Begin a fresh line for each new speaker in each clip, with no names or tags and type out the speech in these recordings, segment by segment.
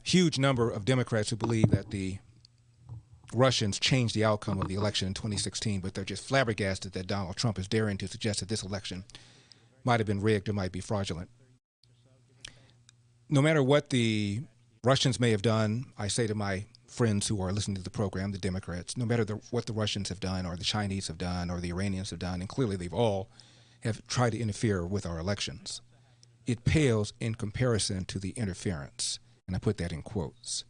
huge number of Democrats who believe that the Russians changed the outcome of the election in 2016, but they're just flabbergasted that Donald Trump is daring to suggest that this election might have been rigged or might be fraudulent. No matter what the Russians may have done, I say to my friends who are listening to the program, the Democrats, no matter what the Russians have done or the Chinese have done or the Iranians have done, and clearly they've all have tried to interfere with our elections, it pales in comparison to the interference, and I put that in quotes,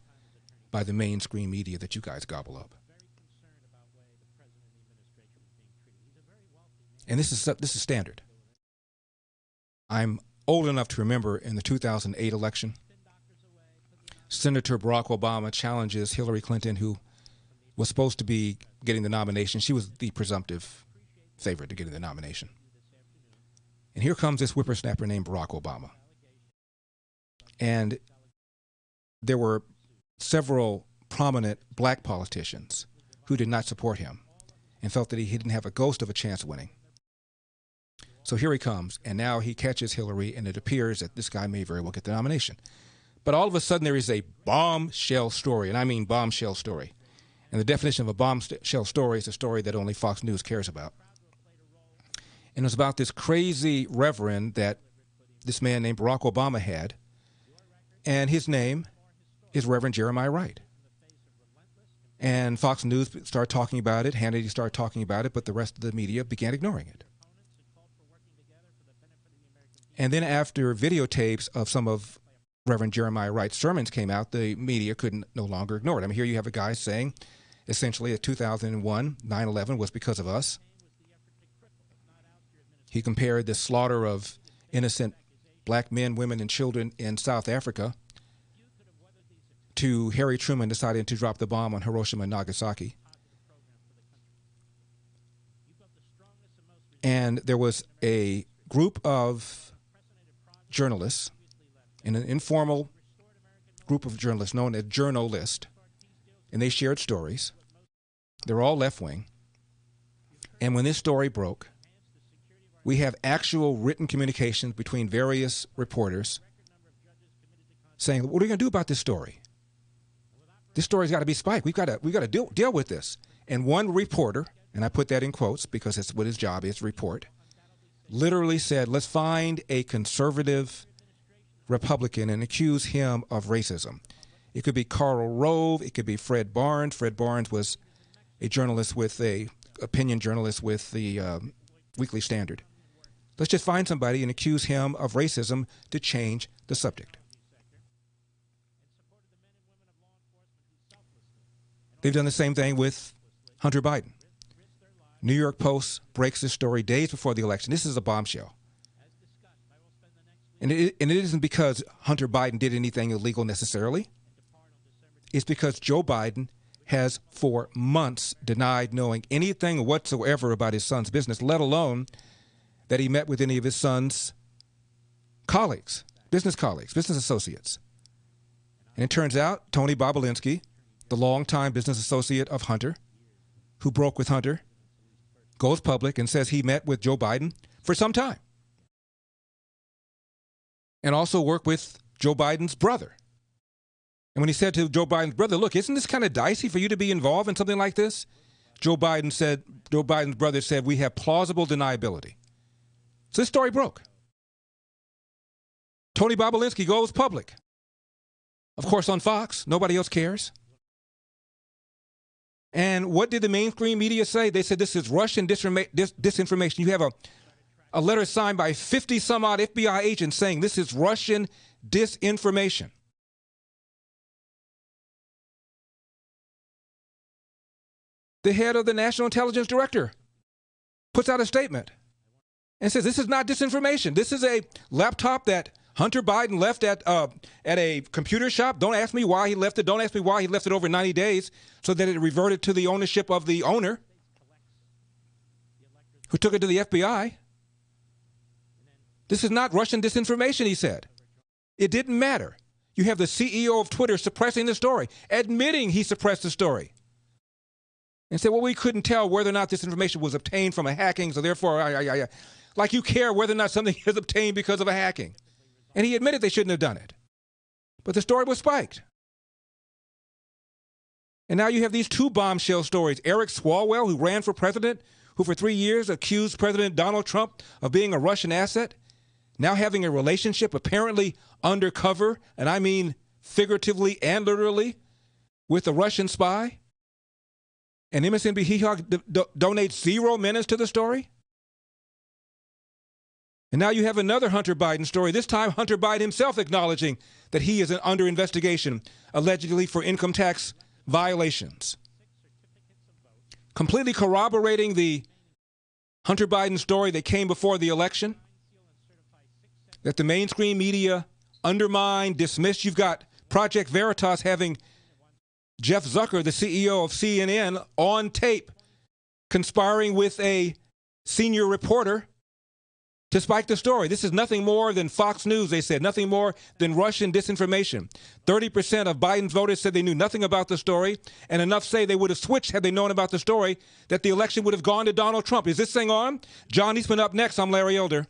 by the mainstream media that you guys gobble up. And this is standard. I'm old enough to remember in the 2008 election, Senator Barack Obama challenges Hillary Clinton, who was supposed to be getting the nomination. She was the presumptive favorite to getting the nomination. And here comes this whippersnapper named Barack Obama. And there were several prominent black politicians who did not support him and felt that he didn't have a ghost of a chance winning. So here he comes, and now he catches Hillary, and it appears that this guy may very well get the nomination. But all of a sudden there is a bombshell story, and I mean bombshell story. And the definition of a bombshell story is a story that only Fox News cares about. And it was about this crazy reverend that this man named Barack Obama had, and his name is Rev Jeremiah Wright. And Fox News started talking about it, Hannity started talking about it, but the rest of the media began ignoring it. And then after videotapes of some of Rev Jeremiah Wright's sermons came out, the media couldn't no longer ignore it. I mean, here you have a guy saying, essentially, that 2001, 9/11 was because of us. He compared the slaughter of innocent black men, women, and children in South Africa to Harry Truman deciding to drop the bomb on Hiroshima and Nagasaki. And there was a group of journalists, in an informal group of journalists known as journalists, and they shared stories. They're all left-wing. And when this story broke, we have actual written communications between various reporters saying, what are we going to do about this story? This story's got to be spiked. We've got to deal with this. And one reporter, and I put that in quotes because that's what his job is, report, literally said, let's find a conservative Republican and accuse him of racism. It could be Karl Rove. It could be Fred Barnes. Fred Barnes was a journalist opinion journalist with the Weekly Standard. Let's just find somebody and accuse him of racism to change the subject. They've done the same thing with Hunter Biden. New York Post breaks this story days before the election. This is a bombshell. And it isn't because Hunter Biden did anything illegal necessarily. It's because Joe Biden has for months denied knowing anything whatsoever about his son's business, let alone that he met with any of his son's colleagues, business associates. And it turns out Tony Bobulinski, the longtime business associate of Hunter, who broke with Hunter, goes public and says he met with Joe Biden for some time. And also worked with Joe Biden's brother. And when he said to Joe Biden's brother, look, isn't this kind of dicey for you to be involved in something like this? Joe Biden's brother said, we have plausible deniability. So this story broke. Tony Bobulinski goes public. Of course, on Fox, nobody else cares. And what did the mainstream media say? They said this is Russian disinformation. You have a letter signed by 50-some-odd FBI agents saying this is Russian disinformation. The head of the National Intelligence Director puts out a statement and says this is not disinformation. This is a laptop that Hunter Biden left at a computer shop. Don't ask me why he left it. Don't ask me why he left it over 90 days so that it reverted to the ownership of the owner who took it to the FBI. This is not Russian disinformation, he said. It didn't matter. You have the CEO of Twitter suppressing the story, admitting he suppressed the story. And said, well, we couldn't tell whether or not this information was obtained from a hacking, so therefore, like you care whether or not something is obtained because of a hacking. And he admitted they shouldn't have done it. But the story was spiked. And now you have these two bombshell stories. Eric Swalwell, who ran for president, who for 3 years accused President Donald Trump of being a Russian asset, now having a relationship apparently undercover, and I mean figuratively and literally, with a Russian spy. And MSNBC donates 0 minutes to the story. And now you have another Hunter Biden story, this time Hunter Biden himself acknowledging that he is under investigation, allegedly for income tax violations. Completely corroborating the Hunter Biden story that came before the election, that the mainstream media undermined, dismissed. You've got Project Veritas having Jeff Zucker, the CEO of CNN, on tape conspiring with a senior reporter to spike the story. This is nothing more than Fox News, they said, nothing more than Russian disinformation. 30% of Biden's voters said they knew nothing about the story, and enough say they would have switched had they known about the story, that the election would have gone to Donald Trump. Is this thing on? John Eastman up next. I'm Larry Elder.